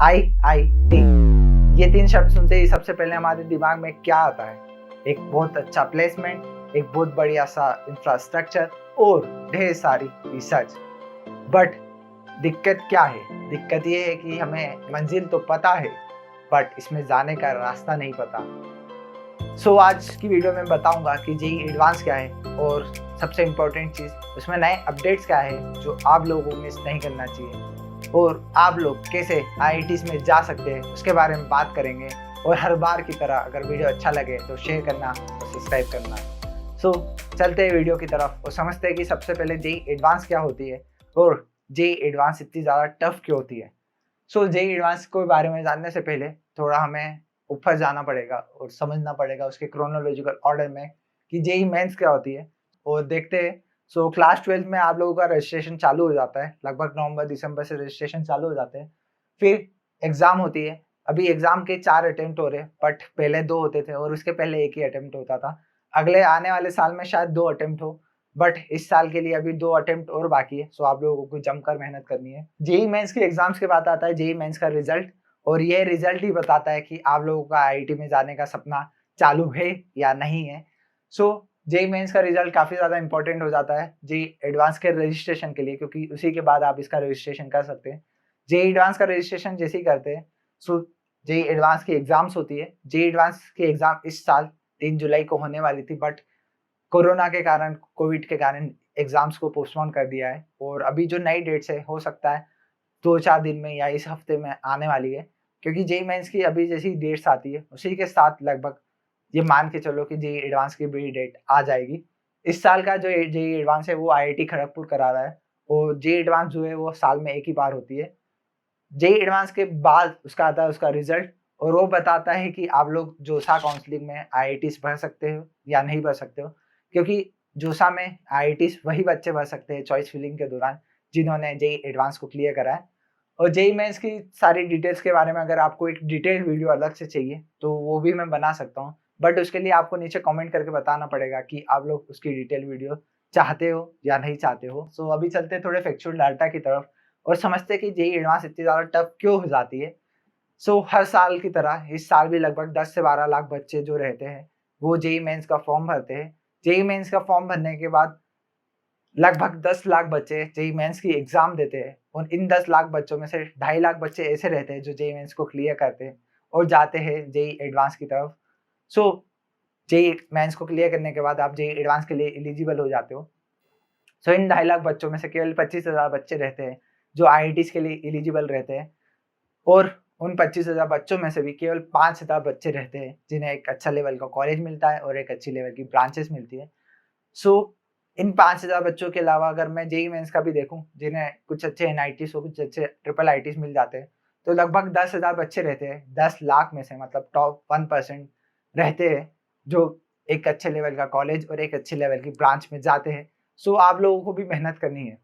IIT, ये 3 शब्द सुनते ही सबसे पहले हमारे दिमाग में क्या आता है? एक बहुत अच्छा प्लेसमेंट, एक बहुत बढ़िया सा इंफ्रास्ट्रक्चर और ढेर सारी रिसर्च। बट दिक्कत क्या है? दिक्कत ये है कि हमें मंजिल तो पता है, बट इसमें जाने का रास्ता नहीं पता। आज की वीडियो में बताऊंगा कि जेईई एडवांस क्या है और सबसे इम्पोर्टेंट चीज़ उसमें नए अपडेट्स क्या है जो आप लोगों को मिस नहीं करना चाहिए और आप लोग कैसे आईआईटीज़ में जा सकते हैं उसके बारे में बात करेंगे। और हर बार की तरह अगर वीडियो अच्छा लगे तो शेयर करना और सब्सक्राइब करना। चलते हैं वीडियो की तरफ और समझते हैं कि सबसे पहले जेईई एडवांस क्या होती है और जेईई एडवांस इतनी ज़्यादा टफ क्यों होती है। जेईई एडवांस के बारे में जानने से पहले थोड़ा हमें ऊपर जाना पड़ेगा और समझना पड़ेगा उसके क्रोनोलॉजिकल ऑर्डर में कि जेईई मेंस क्या होती है और देखते हैं। क्लास 12 में आप लोगों का रजिस्ट्रेशन चालू हो जाता है, लगभग नवंबर दिसंबर से रजिस्ट्रेशन चालू हो जाते हैं। फिर एग्जाम होती है। अभी एग्जाम के 4 अटेम्प्ट हो रहे हैं, बट पहले 2 होते थे और उसके पहले एक ही अटेम्प्ट होता था। अगले आने वाले साल में शायद 2 अटेम्प्ट हो, बट इस साल के लिए अभी 2 अटेम्प्ट और बाकी है। आप लोगों को जमकर मेहनत करनी है। जेईई मेंस के एग्जाम्स के बाद आता है जेईई मेंस का रिजल्ट और ये रिजल्ट ही बताता है कि आप लोगों का आईआईटी में जाने का सपना चालू है या नहीं है। जेईई मेंस का रिजल्ट काफ़ी ज़्यादा इंपॉर्टेंट हो जाता है जेईई एडवांस के रजिस्ट्रेशन के लिए, क्योंकि उसी के बाद आप इसका रजिस्ट्रेशन कर सकते हैं। जेईई एडवांस का रजिस्ट्रेशन जैसे ही करते हैं जेईई एडवांस की एग्जाम्स होती है। जेईई एडवांस की एग्जाम इस साल 3 जुलाई को होने वाली थी, बट कोरोना के कारण, कोविड के कारण एग्जाम्स को पोस्टपोन कर दिया है और अभी जो नई डेट्स है हो सकता है 2-4 दिन में या इस हफ्ते में आने वाली है, क्योंकि जेईई मेंस की अभी जैसी डेट्स आती है उसी के साथ लगभग ये मान के चलो कि जेईई एडवांस की भी डेट आ जाएगी। इस साल का जो जेईई एडवांस है वो आईआईटी खड़गपुर करा रहा है और जेईई एडवांस जो है वो साल में एक ही बार होती है। जेईई एडवांस के बाद उसका आता है उसका रिजल्ट और वो बताता है कि आप लोग जोसा काउंसलिंग में आईआईटीज़ भर सकते हो या नहीं भर सकते हो, क्योंकि जोसा में आईआईटीज़ वही बच्चे भर सकते हैं चॉइस फिलिंग के दौरान जिन्होंने जेईई एडवांस को क्लियर करा है। और जेईई मेंस की सारी डिटेल्स के बारे में अगर आपको एक डिटेल्ड वीडियो अलग से चाहिए तो वो भी मैं बना सकता हूँ, बट उसके लिए आपको नीचे कमेंट करके बताना पड़ेगा कि आप लोग उसकी डिटेल वीडियो चाहते हो या नहीं चाहते हो। अभी चलते हैं थोड़े फैक्चुअल डाटा की तरफ और समझते हैं कि जेईई एडवांस इतनी ज़्यादा टफ क्यों हो जाती है। हर साल की तरह इस साल भी लगभग 10 से 12 लाख बच्चे जो रहते हैं वो जेईई मेंस का फॉर्म भरते हैं। जेईई मेंस का फॉर्म भरने के बाद लगभग 10 लाख बच्चे जेईई मेंस की एग्जाम देते हैं और इन 10 लाख बच्चों में से 2.5 लाख बच्चे ऐसे रहते हैं जो जेईई मेंस को क्लियर करते हैं और जाते हैं जेईई एडवांस की तरफ। जेईई मेंस को क्लियर करने के बाद आप जेईई एडवांस के लिए एलिजिबल हो जाते हो। इन 2.5 लाख बच्चों में से केवल 25,000 बच्चे रहते हैं जो आईआईटीज़ के लिए एलिजिबल रहते हैं और उन 25,000 बच्चों में से भी केवल 5,000 बच्चे रहते हैं जिन्हें एक अच्छा लेवल का कॉलेज मिलता है और एक अच्छी लेवल की ब्रांचेस मिलती है। इन 5,000 बच्चों के अलावा अगर मैं जेईई मेंस का भी देखूं जिन्हें कुछ अच्छे एनआईटीज़ और कुछ अच्छे ट्रिपल आईटीज़ मिल जाते हैं तो लगभग 10,000 बच्चे रहते हैं 10 लाख में से, मतलब टॉप 1% रहते हैं जो एक अच्छे लेवल का कॉलेज और एक अच्छे लेवल की ब्रांच में जाते हैं। आप लोगों को भी मेहनत करनी है।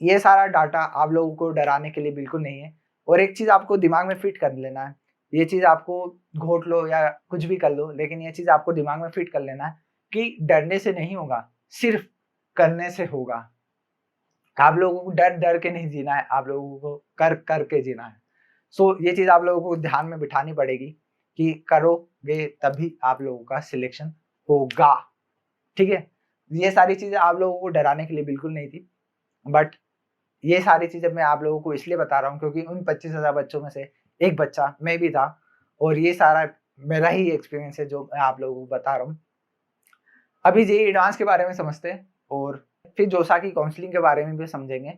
ये सारा डाटा आप लोगों को डराने के लिए बिल्कुल नहीं है और एक चीज़ आपको दिमाग में फिट कर लेना है। ये चीज़ आपको घोट लो या कुछ भी कर लो, लेकिन ये चीज़ आपको दिमाग में फिट कर लेना है कि डरने से नहीं होगा, सिर्फ करने से होगा। आप लोगों को डर के नहीं जीना है, आप लोगों को कर के जीना है। ये चीज़ आप लोगों को ध्यान में बिठानी पड़ेगी कि करोगे तभी आप लोगों का सिलेक्शन होगा। ठीक है? ये सारी चीज़ें आप लोगों को डराने के लिए बिल्कुल नहीं थी, बट ये सारी चीज़ें मैं आप लोगों को इसलिए बता रहा हूँ क्योंकि उन 25,000 बच्चों में से एक बच्चा मैं भी था और ये सारा मेरा ही एक्सपीरियंस है जो मैं आप लोगों को बता रहा हूँ। अभी जेईई एडवांस के बारे में समझते हैं और फिर जोसा की काउंसलिंग के बारे में भी समझेंगे।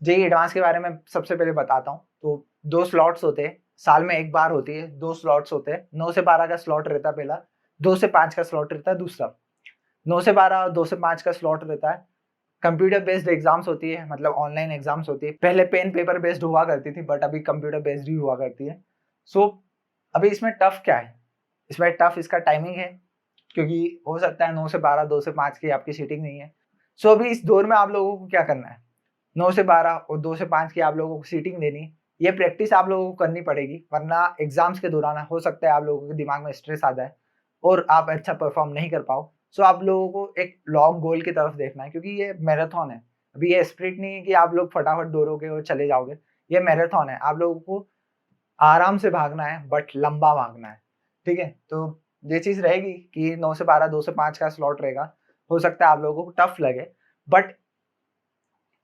जेईई एडवांस के बारे में सबसे पहले बताता हूँ। 2 स्लॉट्स होते हैं, साल में एक बार होती है, 2 स्लॉट्स होते हैं। 9 से 12 का स्लॉट रहता है पहला, 2 से 5 का स्लॉट रहता है दूसरा। 9 से 12 और 2 से 5 का स्लॉट रहता है। कंप्यूटर बेस्ड एग्जाम्स होती है, मतलब ऑनलाइन एग्जाम्स होती है। पहले पेन पेपर बेस्ड हुआ करती थी, बट अभी कंप्यूटर बेस्ड ही हुआ करती है। अभी इसमें टफ क्या है? इसमें टफ इसका टाइमिंग है, क्योंकि हो सकता है 9 से 12, 2 से 5 की आपकी सीटिंग नहीं है। अभी इस दौर में आप लोगों को क्या करना है? 9 से 12 और 2 से 5 की आप लोगों को सीटिंग देनी है। ये प्रैक्टिस आप लोगों को करनी पड़ेगी, वरना एग्जाम्स के दौरान हो सकता है आप लोगों के दिमाग में स्ट्रेस आ जाए और आप अच्छा परफॉर्म नहीं कर पाओ। आप लोगों को एक लॉन्ग गोल की तरफ देखना है, क्योंकि ये मैराथन है। अभी ये स्प्रिंट नहीं है कि आप लोग फटाफट दौड़ोगे और चले जाओगे। ये मैराथन है, आप लोगों को आराम से भागना है बट लंबा भागना है, ठीक है। तो ये चीज़ रहेगी कि 9 से 12, 2 से 5 का स्लॉट रहेगा। हो सकता है आप लोगों को टफ लगे, बट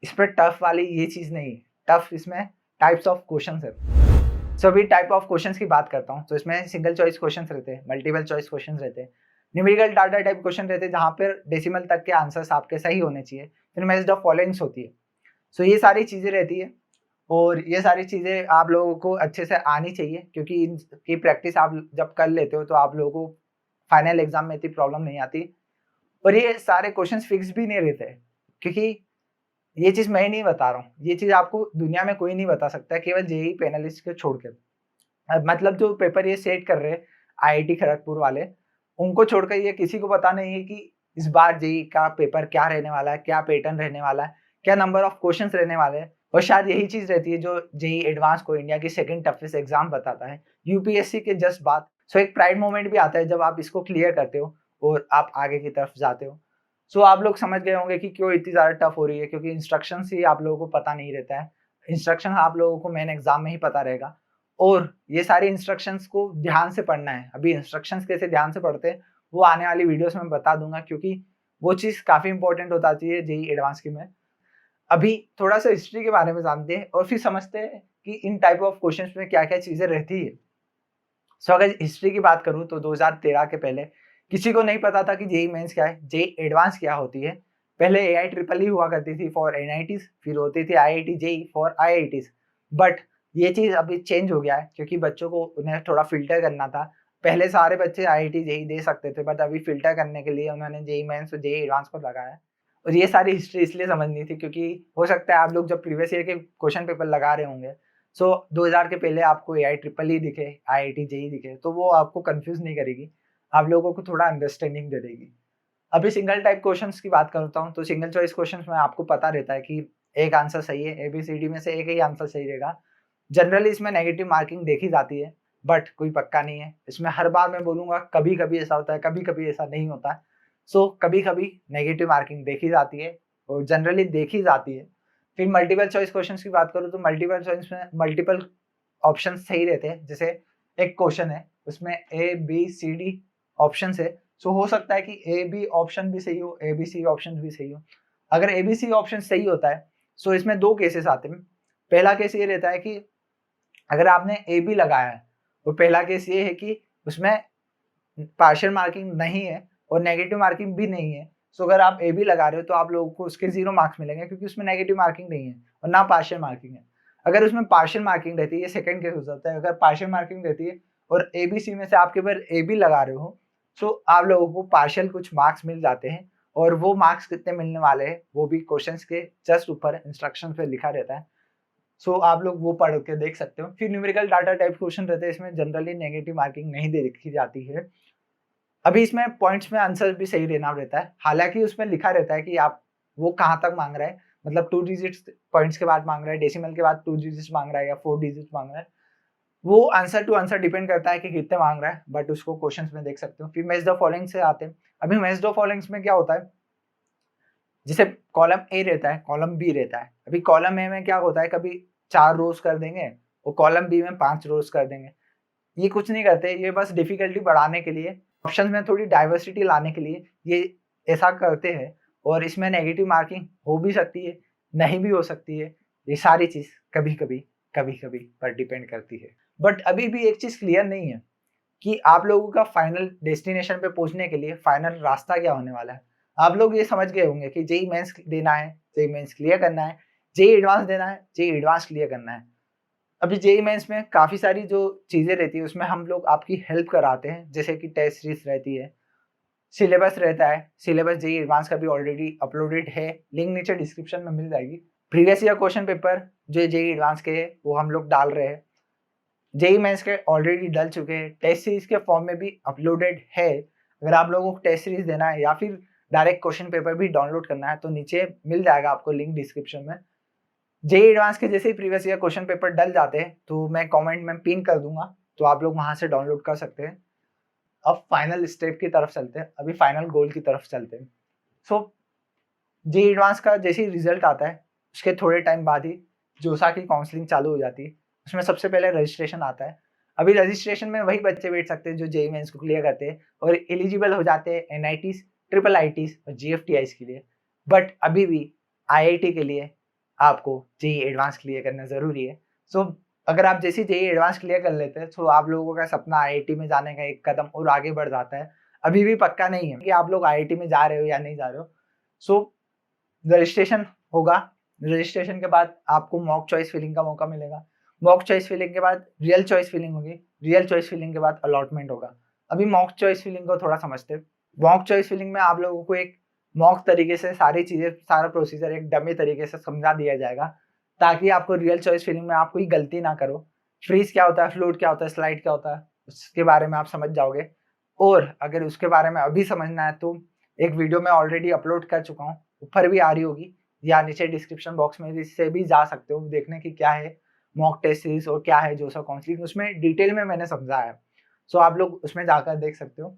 इसमें टफ वाली ये चीज़ नहीं, टफ इसमें टाइप्स ऑफ क्वेश्चंस है। सो अभी टाइप ऑफ क्वेश्चंस की बात करता हूँ, तो इसमें सिंगल चॉइस क्वेश्चंस रहते हैं, मल्टीपल चॉइस क्वेश्चंस रहते हैं, न्यूमेरिकल डाटा टाइप क्वेश्चन रहते हैं जहाँ पर डेसिमल तक के आंसर्स आपके सही होने चाहिए, फिर मेथड ऑफ फॉलोइंग्स होती है। सो ये सारी चीज़ें रहती है और ये सारी चीज़ें आप लोगों को अच्छे से आनी चाहिए, क्योंकि इनकी प्रैक्टिस आप जब कर लेते हो तो आप लोगों को फाइनल एग्जाम में इतनी प्रॉब्लम नहीं आती। और ये सारे क्वेश्चंस फिक्स भी नहीं रहते, क्योंकि ये चीज़ मैं ही नहीं बता रहा हूँ, ये चीज़ आपको दुनिया में कोई नहीं बता सकता, केवल जेईई पैनलिस्ट को छोड़ के। मतलब जो पेपर ये सेट कर रहे हैं आईआईटी खड़गपुर वाले, उनको छोड़कर ये किसी को पता नहीं है कि इस बार जेईई का पेपर क्या रहने वाला है, क्या पैटर्न रहने वाला है, क्या नंबर ऑफ क्वेश्चंस रहने वाले हैं। और शायद यही चीज़ रहती है जो जेईई एडवांस को इंडिया की सेकंड टफेस्ट एग्जाम बताता है, यूपीएससी के जस्ट बाद। सो एक प्राइड मोमेंट भी आता है जब आप इसको क्लियर करते हो और आप आगे की तरफ जाते हो। सो आप लोग समझ गए होंगे कि क्यों इतनी ज़्यादा टफ हो रही है, क्योंकि इंस्ट्रक्शंस ही आप लोगों को पता नहीं रहता है। इंस्ट्रक्शन आप लोगों को मेन एग्जाम में ही पता रहेगा और ये सारे इंस्ट्रक्शंस को ध्यान से पढ़ना है। अभी इंस्ट्रक्शंस कैसे ध्यान से पढ़ते हैं वो आने वाली वीडियोस में बता दूंगा, क्योंकि वो चीज़ काफ़ी इंपॉर्टेंट हो जाती है जेईई एडवांस की में। अभी थोड़ा सा हिस्ट्री के बारे में जानते हैं और फिर समझते हैं कि इन टाइप ऑफ क्वेश्चंस में क्या क्या चीज़ें रहती है। सो अगर हिस्ट्री की बात करूँ तो 2013 के पहले किसी को नहीं पता था कि जेईई मेंस क्या है, जेईई एडवांस क्या होती है। पहले एआई ट्रिपल ई हुआ करती थी फॉर एनआईटीज, फिर होती थी IIT JEE for IITs. But ये चीज़ अभी चेंज हो गया है, क्योंकि बच्चों को उन्हें थोड़ा फिल्टर करना था। पहले सारे बच्चे आईआईटी जेईई दे सकते थे, बट अभी फिल्टर करने के लिए उन्होंने जेईई मेंस और जेईई एडवांस को लगाया है। और ये सारी हिस्ट्री इसलिए समझनी थी क्योंकि हो सकता है आप लोग जब प्रीवियस ईयर के क्वेश्चन पेपर लगा रहे होंगे, सो 2000 के पहले आपको एआई ट्रिपल ई दिखे, आईआईटी जेईई दिखे, तो वो आपको कंफ्यूज नहीं करेगी, आप लोगों को थोड़ा अंडरस्टैंडिंग दे देगी। अभी सिंगल टाइप क्वेश्चंस की बात करता हूँ, तो सिंगल चॉइस क्वेश्चंस में आपको पता रहता है कि एक आंसर सही है, एबीसीडी में से एक ही आंसर सही रहेगा। जनरली इसमें नेगेटिव मार्किंग देखी जाती है, बट कोई पक्का नहीं है इसमें। हर बार मैं बोलूंगा कभी कभी ऐसा होता है, कभी कभी ऐसा नहीं होता है। सो कभी कभी नेगेटिव मार्किंग देखी जाती है और जनरली देखी जाती है। फिर मल्टीपल चॉइस क्वेश्चंस की बात करूँ तो मल्टीपल चॉइस में मल्टीपल ऑप्शन सही रहते हैं। जैसे एक क्वेश्चन है उसमें A B C D option है, सो हो सकता है कि ए बी ऑप्शन भी सही हो, ए बी सी ऑप्शन भी सही हो। अगर ए बी सी ऑप्शन सही होता है, सो इसमें दो केसेस आते हैं। पहला केस ये रहता है कि अगर आपने ए बी लगाया है, और पहला केस ये है कि उसमें पार्शियल मार्किंग नहीं है और नेगेटिव मार्किंग भी नहीं है। सो अगर आप ए बी लगा रहे हो तो आप लोगों को उसके 0 मार्क्स मिलेंगे, क्योंकि उसमें नेगेटिव मार्किंग नहीं है और ना पार्शियल मार्किंग है। अगर उसमें पार्शियल मार्किंग रहती है, ये सेकंड केस हो जाता है, अगर पार्शियल मार्किंग रहती है और ए बी सी में से आप केवल ए बी लगा रहे हो, सो आप लोगों को पार्शियल कुछ मार्क्स मिल जाते हैं। और वो मार्क्स कितने मिलने वाले हैं वो भी क्वेश्चन के जस्ट ऊपर इंस्ट्रक्शन पे लिखा रहता है। सो आप लोग वो पढ़ के देख सकते हो। फिर न्यूमेरिकल डाटा टाइप क्वेश्चन रहते हैं, इसमें जनरली नेगेटिव मार्किंग नहीं देखी जाती है। अभी इसमें पॉइंट्स में आंसर भी सही रहना रहता है, हालांकि उसमें लिखा रहता है कि आप वो कहाँ तक मांग रहा है, मतलब 2 डिजिट्स पॉइंट्स के बाद मांग रहा है, डेसिमल के बाद 2 डिजिट्स मांग रहा है या 4 डिजिट्स मांग रहा है। वो आंसर टू आंसर डिपेंड करता है कि कितने मांग रहा है, बट उसको क्वेश्चंस में देख सकते हो। फिर मैच द फॉलोइंग से आते हैं। अभी मैच द फॉलोइंग्स में क्या होता है, जैसे कॉलम ए रहता है, कॉलम बी रहता है। अभी कॉलम ए में क्या होता है, कभी 4 रोज कर देंगे और कॉलम बी में 5 रोज कर देंगे। ये कुछ नहीं करते, ये बस डिफिकल्टी बढ़ाने के लिए, ऑप्शंस में थोड़ी डाइवर्सिटी लाने के लिए ये ऐसा करते हैं। और इसमें नेगेटिव मार्किंग हो भी सकती है, नहीं भी हो सकती है। ये सारी चीज कभी कभी पर डिपेंड करती है। बट अभी भी एक चीज क्लियर नहीं है कि आप लोगों का फाइनल डेस्टिनेशन पे पहुंचने के लिए फाइनल रास्ता क्या होने वाला है। आप लोग ये समझ गए होंगे कि जेईई मेंस देना है, जेईई मेंस क्लियर करना है, जेईई एडवांस देना है, जेईई एडवांस क्लियर करना है। अभी जेईई मेंस में काफ़ी सारी जो चीज़ें रहती है उसमें हम लोग आपकी हेल्प कराते हैं, जैसे कि टेस्ट सीरीज रहती है, सिलेबस रहता है। सिलेबस जेईई एडवांस का भी ऑलरेडी अपलोडेड है, लिंक नीचे डिस्क्रिप्शन में मिल जाएगी। प्रीवियस ईयर क्वेश्चन पेपर जो जेईई एडवांस के है वो हम लोग डाल रहे हैं। जेईई मेंस के ऑलरेडी डल चुके हैं, टेस्ट सीरीज के फॉर्म में भी अपलोडेड है। अगर आप लोगों को टेस्ट सीरीज देना है या फिर डायरेक्ट क्वेश्चन पेपर भी डाउनलोड करना है तो नीचे मिल जाएगा आपको लिंक डिस्क्रिप्शन में। जेईई एडवांस के जैसे ही प्रीवियस ईयर क्वेश्चन पेपर डल जाते हैं तो मैं कमेंट में पिन कर दूंगा, तो आप लोग वहां से डाउनलोड कर सकते हैं। अब फाइनल स्टेप की तरफ चलते हैं, अभी फाइनल गोल की तरफ चलते हैं। सो जेईई एडवांस का जैसे ही रिजल्ट आता है उसके थोड़े टाइम बाद ही जोसा की काउंसलिंग चालू हो जाती है। उसमें सबसे पहले रजिस्ट्रेशन आता है। अभी रजिस्ट्रेशन में वही बच्चे बैठ सकते हैं जो जेईई मेंस को क्लियर करते हैं और एलिजिबल हो जाते हैं एनआईटीज, ट्रिपल आईटीज और जीएफटीआईज के लिए। बट अभी भी आईआईटी के लिए आपको जेईई एडवांस क्लियर करना जरूरी है। सो अगर आप जैसे जेईई एडवांस क्लियर कर लेते हैं तो आप लोगों का सपना आईआईटी में जाने का एक कदम और आगे बढ़ जाता है। अभी भी पक्का नहीं है कि आप लोग आईआईटी में जा रहे हो या नहीं जा रहे हो। सो रजिस्ट्रेशन होगा। रजिस्ट्रेशन के बाद आपको मॉक चॉइस फिलिंग का मौका मिलेगा। मॉक चॉइस फिलिंग के बाद रियल चॉइस फिलिंग होगी। रियल चॉइस फिलिंग के बाद अलॉटमेंट होगा। अभी मॉक चॉइस फिलिंग को थोड़ा समझते हैं। मॉक चॉइस फिलिंग में आप लोगों को एक मॉक तरीके से सारी चीजें, सारा प्रोसीजर एक डमी तरीके से समझा दिया जाएगा ताकि आपको रियल चॉइस फिलिंग में आप कोई गलती ना करो। फ्रीज क्या होता है, फ्लूट क्या होता है, स्लाइड क्या होता है, उसके बारे में आप समझ जाओगे। और अगर उसके बारे में अभी समझना है तो एक वीडियो मैं ऑलरेडी अपलोड कर चुका हूँ, ऊपर भी आ रही होगी या नीचे डिस्क्रिप्शन बॉक्स में भी से भी जा सकते हो देखने की क्या है मॉक टेस्ट सीरीज और क्या है जोसा काउंसलिंग, उसमें डिटेल में मैंने समझाया है। सो आप लोग उसमें जाकर देख सकते हो।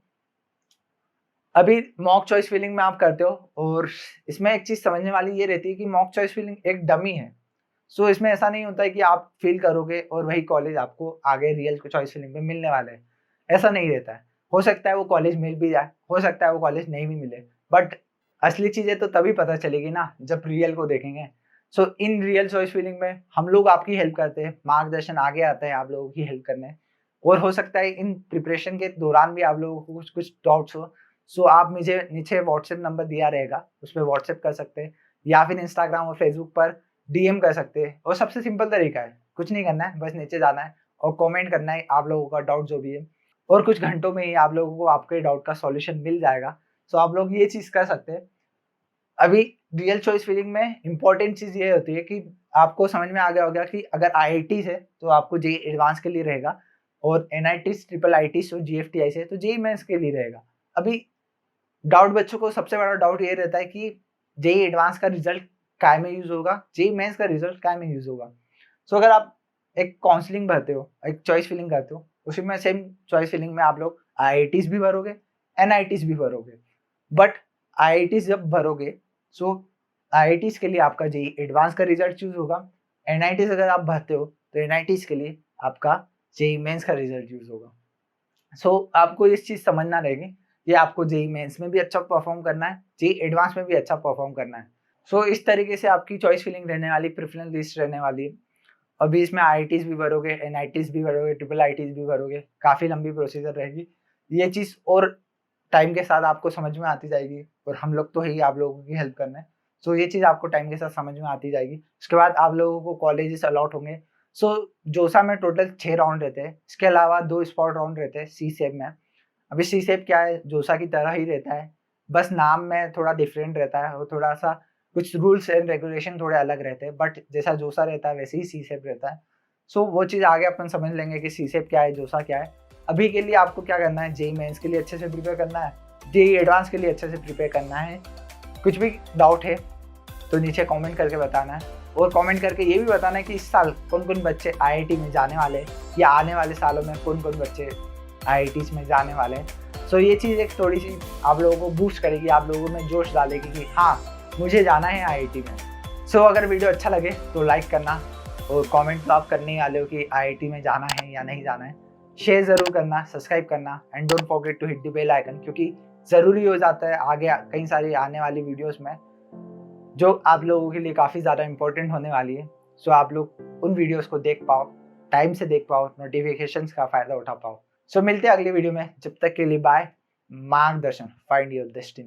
अभी मॉक चॉइस फिलिंग में आप करते हो और इसमें एक चीज समझने वाली ये रहती है कि मॉक चॉइस फिलिंग एक डमी है। सो इसमें ऐसा नहीं होता है कि आप फील करोगे और वही कॉलेज आपको आगे रियल चॉइस फिलिंग में मिलने वाला है। ऐसा नहीं रहता है। हो सकता है वो कॉलेज मिल भी जाए, हो सकता है वो कॉलेज नहीं भी मिले, बट असली चीजें तो तभी पता चलेगी ना जब रियल को देखेंगे। सो इन रियल चॉइस फिलिंग में हम लोग आपकी हेल्प करते हैं, मार्गदर्शन आगे आता है आप लोगों की हेल्प करने। और हो सकता है इन प्रिपरेशन के दौरान भी आप लोगों को कुछ कुछ डाउट्स हो। सो आप मुझे नीचे व्हाट्सएप नंबर दिया रहेगा, उस पर व्हाट्सएप कर सकते हैं या फिर इंस्टाग्राम और फेसबुक पर डीएम कर सकते हैं। और सबसे सिंपल तरीका है, कुछ नहीं करना है, बस नीचे जाना है और कमेंट करना है आप लोगों का डाउट जो भी है, और कुछ घंटों में ही आप लोगों को आपके डाउट का सॉल्यूशन मिल जाएगा। सो आप लोग ये चीज कर सकते हैं। अभी रियल चॉइस फिलिंग में इंपॉर्टेंट चीज ये होती है कि आपको समझ में आ गया होगा कि अगर आईआईटी है तो आपको जेईई एडवांस के लिए रहेगा, और एनआईटीज, ट्रिपल आईटीज और जीएफटीआई से तो जेईई मेंस के लिए रहेगा। अभी डाउट बच्चों को सबसे बड़ा डाउट ये रहता है कि जेईई एडवांस का रिजल्ट काय में यूज होगा, जेईई मेंस का रिजल्ट काय में यूज होगा। सो अगर आप एक काउंसलिंग भरते हो, एक चॉइस फिलिंग करते हो, उसी में सेम चॉइस फिलिंग में आप लोग आईआईटीज भी भरोगे, एनआईटीज भी भरोगे। बट आईआईटीज जब भरोगे, सो आईआईटीज के लिए आपका जेईई एडवांस का रिजल्ट चूज होगा। एनआईटीज अगर आप भरते हो तो एनआईटीज के लिए आपका जेईई मेंस का रिजल्ट यूज होगा। सो आपको इस चीज समझना रहेगी कि आपको जेईई मेंस में भी अच्छा परफॉर्म करना है, जेईई एडवांस में भी अच्छा परफॉर्म करना है। सो इस तरीके से आपकी चॉइस फिलिंग रहने वाली, प्रेफरेंस लिस्ट रहने वाली है। अभी इसमें आईआईटीज भी भरोगे, एनआईटीज भी भरोगे, ट्रिपल आईटीज भी भरोगे, काफी लंबी प्रोसीजर रहेगी। ये चीज और टाइम के साथ आपको समझ में आती जाएगी, और हम लोग तो ही आप लोगों की हेल्प करना है। सो ये चीज आपको टाइम के साथ समझ में आती जाएगी। उसके बाद आप लोगों को कॉलेजेस अलॉट होंगे। सो जोसा में टोटल 6 राउंड रहते हैं, इसके अलावा 2 स्पॉट राउंड रहते हैं सी सेप में। अभी सी सेप क्या है, जोसा की तरह ही रहता है, बस नाम में थोड़ा डिफरेंट रहता है और थोड़ा सा कुछ रूल्स एंड रेगुलेशन थोड़े अलग रहते हैं, बट जैसा जोसा रहता है वैसे ही सी सेप रहता है। सो वो चीज़ आगे अपन समझ लेंगे कि सी सेप क्या है, जोसा क्या है। अभी के लिए आपको क्या करना है, जेईई मेंस के लिए अच्छे से प्रिपेयर करना है, जेईई एडवांस के लिए अच्छे से प्रिपेयर करना है। कुछ भी डाउट है तो नीचे कमेंट करके बताना है, और कमेंट करके ये भी बताना है कि इस साल कौन कौन बच्चे आईआईटी में जाने वाले हैं, या आने वाले सालों में कौन कौन बच्चे आईआईटीज में जाने वाले हैं। सो ये चीज़ एक थोड़ी सी आप लोगों को बूस्ट करेगी, आप लोगों में जोश डालेगी कि हाँ मुझे जाना है आईआईटी में। सो अगर वीडियो अच्छा लगे तो लाइक करना, और कमेंट तो आप करने ही वाले हो कि आईआईटी में जाना है या नहीं जाना है। शेयर ज़रूर करना, सब्सक्राइब करना, and don't forget to hit the bell icon, क्योंकि ज़रूरी हो जाता है आगे कई सारी आने वाली वीडियोस में जो आप लोगों के लिए काफ़ी ज़्यादा इंपॉर्टेंट होने वाली है। सो आप लोग उन वीडियोस को देख पाओ, टाइम से देख पाओ, नोटिफिकेशंस का फ़ायदा उठा पाओ। सो मिलते हैं अगली वीडियो में, जब तक के लिए बाय। मार्गदर्शन, फाइंड योर डेस्टिनी।